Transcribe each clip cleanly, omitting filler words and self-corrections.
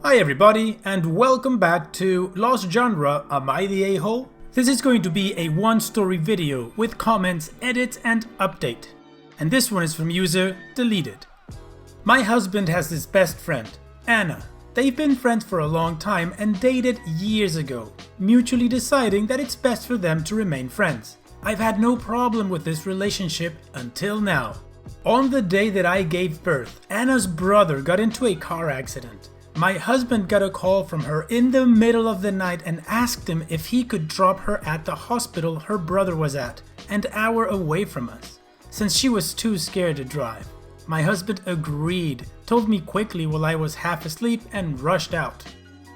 Hi everybody, and welcome back to Lost Genre, Am I the A-Hole? This is going to be a one-story video with comments, edits, and update. And this one is from user Deleted. My husband has this best friend, Anna. They've been friends for a long time and dated years ago, mutually deciding that it's best for them to remain friends. I've had no problem with this relationship until now. On the day that I gave birth, Anna's brother got into a car accident. My husband got a call from her in the middle of the night and asked him if he could drop her at the hospital her brother was at, an hour away from us, since she was too scared to drive. My husband agreed, told me quickly while I was half asleep, and rushed out.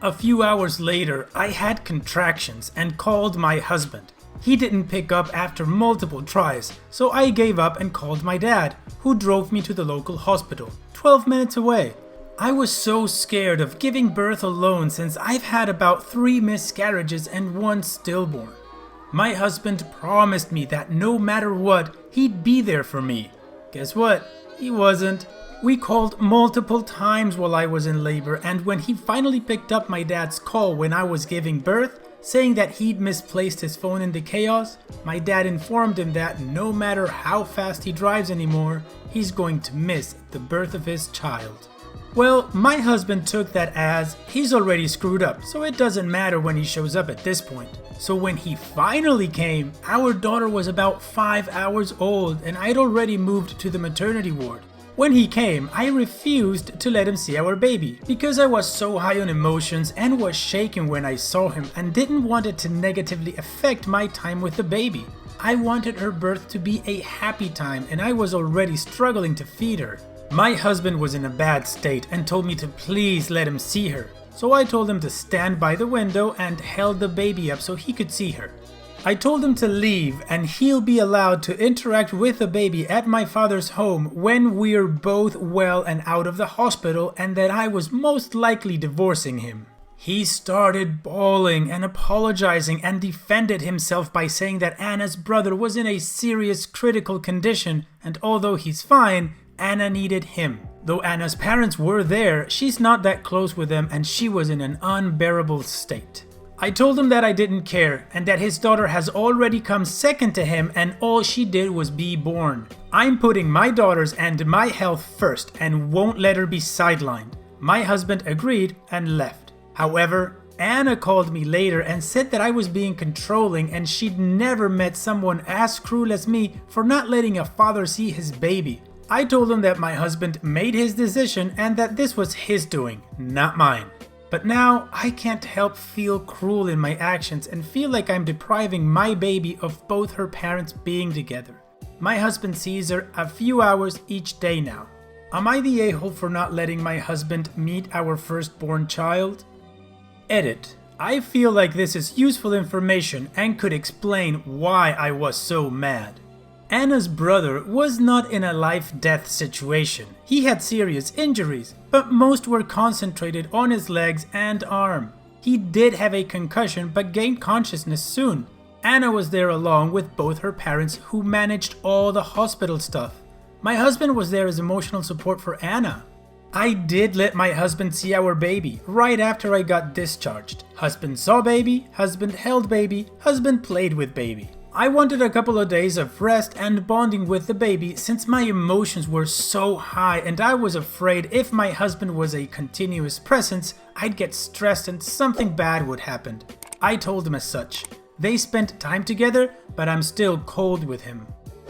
A few hours later, I had contractions and called my husband. He didn't pick up after multiple tries, so I gave up and called my dad, who drove me to the local hospital, 12 minutes away. I was so scared of giving birth alone since I've had about 3 miscarriages and 1 stillborn. My husband promised me that no matter what, he'd be there for me. Guess what? He wasn't. We called multiple times while I was in labor, and when he finally picked up my dad's call when I was giving birth, saying that he'd misplaced his phone in the chaos, my dad informed him that no matter how fast he drives anymore, he's going to miss the birth of his child. Well, my husband took that as he's already screwed up, so it doesn't matter when he shows up at this point. So when he finally came, our daughter was about 5 hours old and I'd already moved to the maternity ward. When he came, I refused to let him see our baby because I was so high on emotions and was shaken when I saw him and didn't want it to negatively affect my time with the baby. I wanted her birth to be a happy time and I was already struggling to feed her. My husband was in a bad state and told me to please let him see her. So I told him to stand by the window and held the baby up so he could see her. I told him to leave and he'll be allowed to interact with the baby at my father's home when we're both well and out of the hospital, and that I was most likely divorcing him. He started bawling and apologizing and defended himself by saying that Anna's brother was in a serious critical condition, and although he's fine, Anna needed him. Though Anna's parents were there, she's not that close with them and she was in an unbearable state. I told him that I didn't care and that his daughter has already come second to him and all she did was be born. I'm putting my daughters and my health first and won't let her be sidelined. My husband agreed and left. However, Anna called me later and said that I was being controlling and she'd never met someone as cruel as me for not letting a father see his baby. I told him that my husband made his decision and that this was his doing, not mine. But now I can't help feel cruel in my actions and feel like I'm depriving my baby of both her parents being together. My husband sees her a few hours each day now. Am I the a-hole for not letting my husband meet our firstborn child? Edit. I feel like this is useful information and could explain why I was so mad. Anna's brother was not in a life-death situation. He had serious injuries, but most were concentrated on his legs and arm. He did have a concussion but gained consciousness soon. Anna was there along with both her parents who managed all the hospital stuff. My husband was there as emotional support for Anna. I did let my husband see our baby right after I got discharged. Husband saw baby, husband held baby, husband played with baby. I wanted a couple of days of rest and bonding with the baby since my emotions were so high and I was afraid if my husband was a continuous presence, I'd get stressed and something bad would happen. I told him as such. They spent time together, but I'm still cold with him.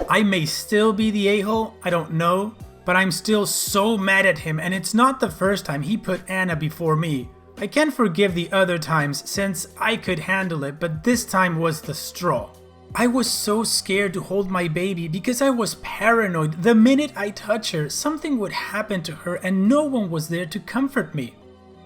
I may still be the a-hole, I don't know, but I'm still so mad at him and it's not the first time he put Anna before me. I can forgive the other times since I could handle it, but this time was the straw. I was so scared to hold my baby because I was paranoid the minute I touch her, something would happen to her and no one was there to comfort me.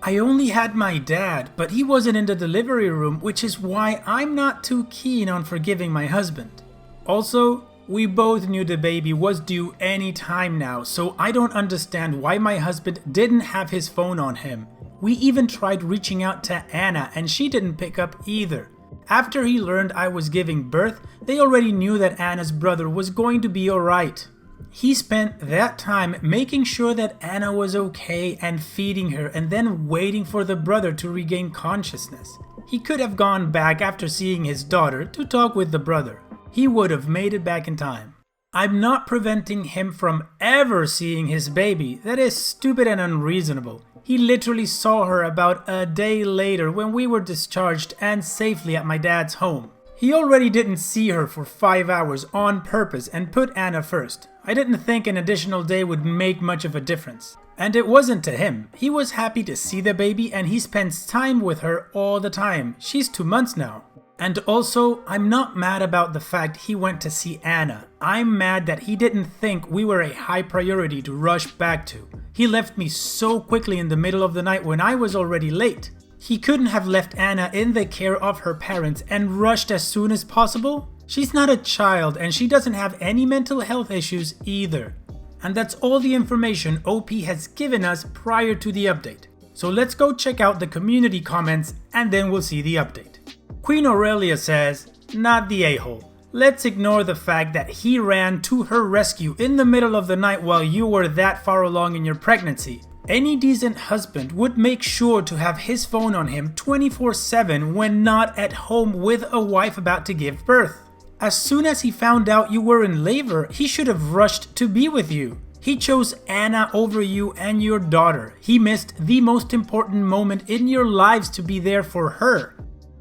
I only had my dad, but he wasn't in the delivery room, which is why I'm not too keen on forgiving my husband. Also, we both knew the baby was due any time now, so I don't understand why my husband didn't have his phone on him. We even tried reaching out to Anna and she didn't pick up either. After he learned I was giving birth, they already knew that Anna's brother was going to be alright. He spent that time making sure that Anna was okay and feeding her and then waiting for the brother to regain consciousness. He could have gone back after seeing his daughter to talk with the brother. He would have made it back in time. I'm not preventing him from ever seeing his baby. That is stupid and unreasonable. He literally saw her about a day later when we were discharged and safely at my dad's home. He already didn't see her for 5 hours on purpose and put Anna first. I didn't think an additional day would make much of a difference. And it wasn't to him. He was happy to see the baby and he spends time with her all the time. She's 2 months now. And also, I'm not mad about the fact he went to see Anna. I'm mad that he didn't think we were a high priority to rush back to. He left me so quickly in the middle of the night when I was already late. He couldn't have left Anna in the care of her parents and rushed as soon as possible? She's not a child and she doesn't have any mental health issues either. And that's all the information OP has given us prior to the update. So let's go check out the community comments and then we'll see the update. Queen Aurelia says, not the a-hole. Let's ignore the fact that he ran to her rescue in the middle of the night while you were that far along in your pregnancy. Any decent husband would make sure to have his phone on him 24/7 when not at home with a wife about to give birth. As soon as he found out you were in labor, he should have rushed to be with you. He chose Anna over you and your daughter. He missed the most important moment in your lives to be there for her.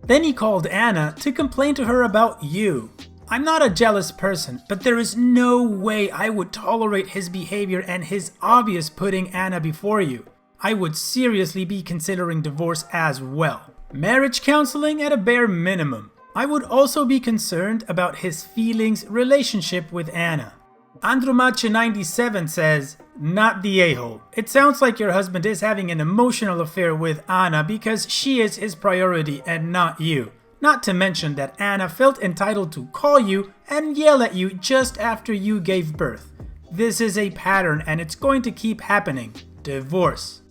Then he called Anna to complain to her about you. I'm not a jealous person, but there is no way I would tolerate his behavior and his obvious putting Anna before you. I would seriously be considering divorce as well. Marriage counseling at a bare minimum. I would also be concerned about his feelings relationship with Anna. Andromache97 says, not the a-hole. It sounds like your husband is having an emotional affair with Anna because she is his priority and not you. Not to mention that Anna felt entitled to call you and yell at you just after you gave birth. This is a pattern and it's going to keep happening. Divorce.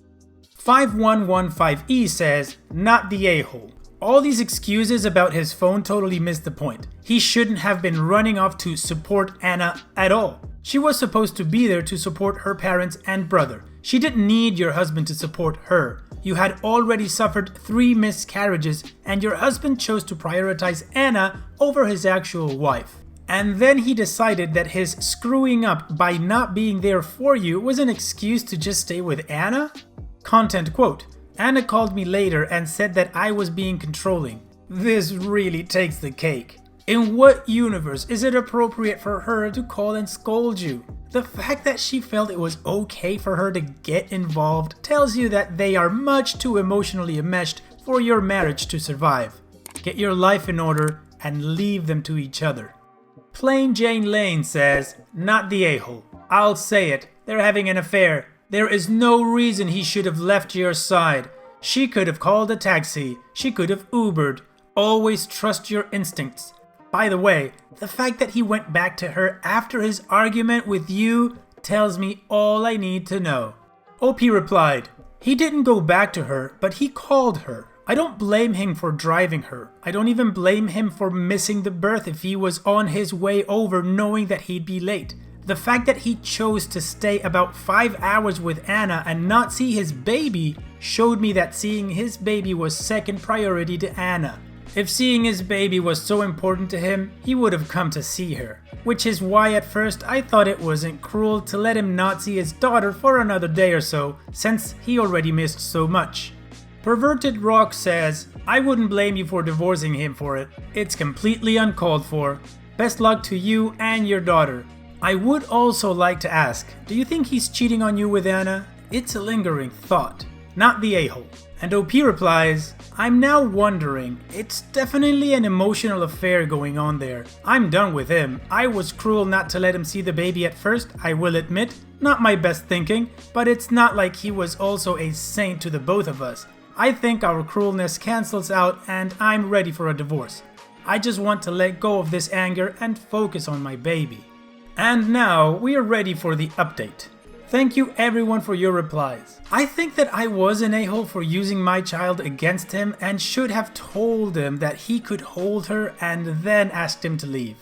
5115E says, not the a-hole. All these excuses about his phone totally miss the point. He shouldn't have been running off to support Anna at all. She was supposed to be there to support her parents and brother. She didn't need your husband to support her. You had already suffered 3 miscarriages and your husband chose to prioritize Anna over his actual wife. And then he decided that his screwing up by not being there for you was an excuse to just stay with Anna? Content quote. Anna called me later and said that I was being controlling. This really takes the cake. In what universe is it appropriate for her to call and scold you? The fact that she felt it was okay for her to get involved tells you that they are much too emotionally enmeshed for your marriage to survive. Get your life in order and leave them to each other. Plain Jane Lane says, not the a-hole. I'll say it, they're having an affair. There is no reason he should have left your side. She could have called a taxi. She could have Ubered. Always trust your instincts. By the way, the fact that he went back to her after his argument with you tells me all I need to know. OP replied, he didn't go back to her, but he called her. I don't blame him for driving her. I don't even blame him for missing the birth if he was on his way over knowing that he'd be late. The fact that he chose to stay about 5 hours with Anna and not see his baby showed me that seeing his baby was second priority to Anna. If seeing his baby was so important to him, he would have come to see her. Which is why at first I thought it wasn't cruel to let him not see his daughter for another day or so, since he already missed so much. Perverted Rock says, I wouldn't blame you for divorcing him for it. It's completely uncalled for. Best luck to you and your daughter. I would also like to ask, do you think he's cheating on you with Anna? It's a lingering thought, not the a-hole. And OP replies, I'm now wondering, it's definitely an emotional affair going on there. I'm done with him. I was cruel not to let him see the baby at first, I will admit. Not my best thinking, but it's not like he was also a saint to the both of us. I think our cruelness cancels out and I'm ready for a divorce. I just want to let go of this anger and focus on my baby. And now we are ready for the update. Thank you everyone for your replies. I think that I was an a-hole for using my child against him and should have told him that he could hold her and then asked him to leave.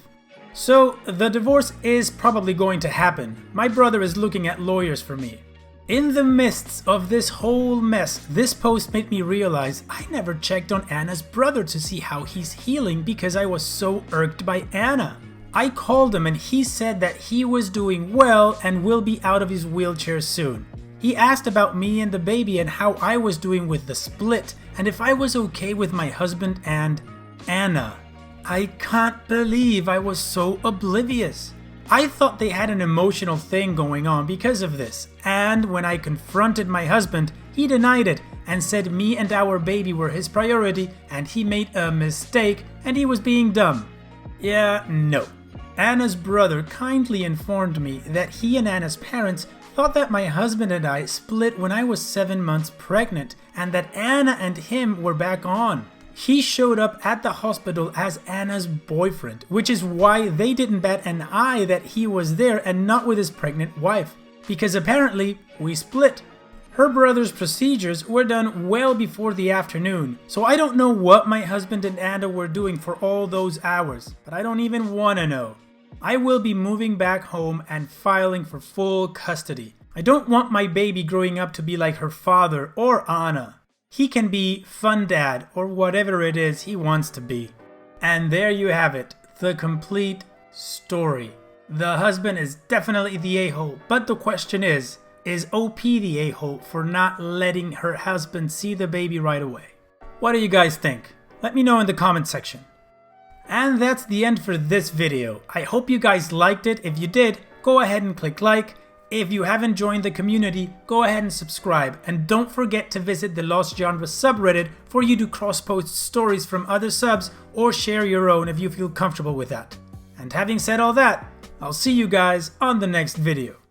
So the divorce is probably going to happen. My brother is looking at lawyers for me. In the midst of this whole mess, this post made me realize I never checked on Anna's brother to see how he's healing because I was so irked by Anna. I called him and he said that he was doing well and will be out of his wheelchair soon. He asked about me and the baby and how I was doing with the split and if I was okay with my husband and Anna. I can't believe I was so oblivious. I thought they had an emotional thing going on because of this, and when I confronted my husband, he denied it and said me and our baby were his priority and he made a mistake and he was being dumb. Yeah, no. Anna's brother kindly informed me that he and Anna's parents thought that my husband and I split when I was 7 months pregnant and that Anna and him were back on. He showed up at the hospital as Anna's boyfriend, which is why they didn't bat an eye that he was there and not with his pregnant wife, because apparently we split. Her brother's procedures were done well before the afternoon, so I don't know what my husband and Anna were doing for all those hours, but I don't even want to know. I will be moving back home and filing for full custody. I don't want my baby growing up to be like her father or Anna. He can be fun dad or whatever it is he wants to be. And there you have it, the complete story. The husband is definitely the a-hole, but the question is OP the a-hole for not letting her husband see the baby right away? What do you guys think? Let me know in the comment section. And that's the end for this video. I hope you guys liked it. If you did, go ahead and click like. If you haven't joined the community, go ahead and subscribe, and don't forget to visit the Lost Genre subreddit for you to cross-post stories from other subs or share your own if you feel comfortable with that. And having said all that, I'll see you guys on the next video.